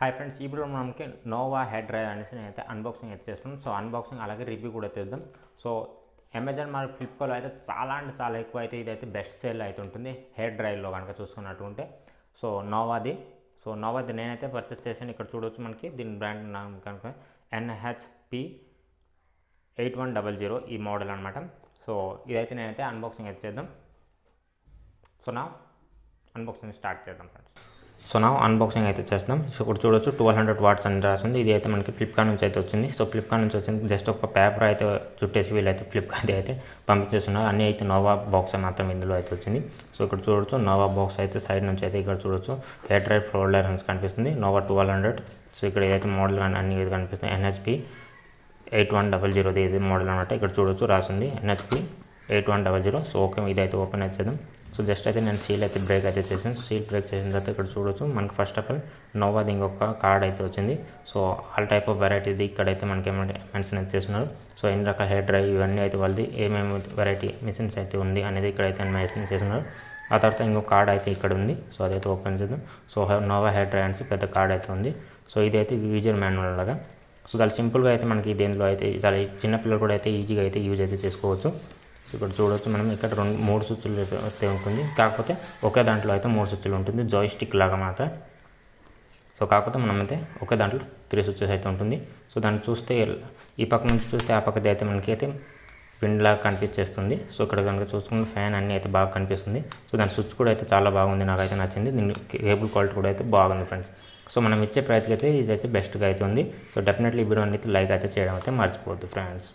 Hi friends, ఇప్పుడు మనకి Noah head drive అనేసి నేనైతే అన్బాక్సింగ్ అయితే చేస్తున్నాం. సో అన్బాక్సింగ్ అలాగే రివ్యూ కూడా చేద్దాం. సో అమెజాన్ మరియు ఫ్లిప్కార్ట్లో అయితే చాలా అంటే చాలా ఎక్కువ అయితే ఇదైతే బెస్ట్ సేల్ అయితే ఉంటుంది హెడ్ డ్రైవ్లో కనుక చూసుకున్నట్టు ఉంటే. సో నోవాది నేనైతే పర్చేస్ చేశాను. ఇక్కడ చూడవచ్చు మనకి దీని బ్రాండ్ నామ్ కనుక NHP 8100 ఈ మోడల్ అనమాట. సో ఇదైతే నేనైతే అన్బాక్సింగ్ అయితే చేద్దాం. సో అన్బాక్సింగ్ స్టార్ట్ చేద్దాం ఫ్రెండ్స్. అన్బాక్సింగ్ అయితే చేస్తాం. సో ఇక్కడ చూడొచ్చు 1200 వాట్స్ అని రాసింది. ఇది అయితే మనకి ఫ్లిప్కార్ట్ నుంచి అయితే వచ్చింది. సో ఫ్లిప్కార్ట్ నుంచి వచ్చింది. జస్ట్ ఒక పేపర్ అయితే చుట్టేసి వీళ్ళైతే ఫ్లిప్కార్ట్ అయితే పంపించేస్తున్నారు. అన్నీ అయితే నోవా బాక్స్ మాత్రం ఇందులో అయితే వచ్చింది. సో ఇక్కడ చూడొచ్చు నోవా బాక్స్ అయితే సైడ్ నుంచి అయితే ఇక్కడ చూడొచ్చు హెడ్ డ్రైవ్ ఫోల్డర్ అని కనిపిస్తుంది. నోవా 1200. సో ఇక్కడ ఏదైతే మోడల్ అన్ని కనిపిస్తుంది NHP 8100 ఇది మోడల్ అనమాట. ఇక్కడ చూడొచ్చు రాసింది NHP 8100. సో ఓకే, ఇదైతే ఓపెన్ అయితే చేద్దాం. సో జస్ట్ అయితే నేను సీల్ అయితే బ్రేక్ అయితే చేసాను. సీల్ బ్రేక్ చేసిన తర్వాత ఇక్కడ చూడొచ్చు మనకి ఫస్ట్ ఆఫ్ ఆల్ నోవాది ఇంకొక కార్డ్ అయితే వచ్చింది. సో ఆల్ టైప్ ఆఫ్ వెరైటీది ఇక్కడైతే మనకి ఏమంటే మెన్షన్ అయితే చేస్తున్నారు. సో ఎన్ని రకాల హెడ్ డ్రైవ్ ఇవన్నీ అయితే వాళ్ళది ఏమేమి వెరైటీ మిషన్స్ అయితే ఉంది అనేది ఇక్కడైతే మెన్షన్ చేస్తున్నారు. ఆ తర్వాత ఇంకొక కార్డ్ అయితే ఇక్కడ ఉంది. సో అదైతే ఓపెన్ చేద్దాం. సో నోవా హెడ్ డ్రైవ్ అనేసి పెద్ద కార్డ్ అయితే ఉంది. సో ఇదైతే యూజర్ మాన్యువల్ లాగా. సో చాలా సింపుల్గా అయితే మనకి దీనిలో అయితే చాలా చిన్నపిల్లలు కూడా అయితే ఈజీగా అయితే యూజ్ అయితే చేసుకోవచ్చు. ఇక్కడ చూడవచ్చు మనం ఇక్కడ 3 స్విచ్లు అయితే ఉంటుంది. కాకపోతే ఒకే దాంట్లో అయితే 3 స్విచ్లు ఉంటుంది, జాయిస్టిక్ లాగా మాత్రం. సో కాకపోతే మనమైతే ఒకే దాంట్లో 3 స్విచ్చెస్ అయితే ఉంటుంది. సో దాన్ని చూస్తే ఈ పక్క నుంచి చూస్తే ఆ పక్కది అయితే మనకి అయితే విండ్ లాగా కనిపించేస్తుంది. సో ఇక్కడ కనుక చూసుకుంటే ఫ్యాన్ అన్నీ అయితే బాగా కనిపిస్తుంది. సో దాని స్విచ్ కూడా అయితే చాలా బాగుంది, నాకైతే నచ్చింది. దీని కేబుల్ క్వాలిటీ కూడా అయితే బాగుంది ఫ్రెండ్స్. సో మనం ఇచ్చే ప్రైస్కి అయితే ఇదైతే బెస్ట్గా అయితే ఉంది. సో డెఫినెట్లీ ఈ వీడియోని అయితే లైక్ అయితే చేయడం అయితే మర్చిపోవద్దు ఫ్రెండ్స్.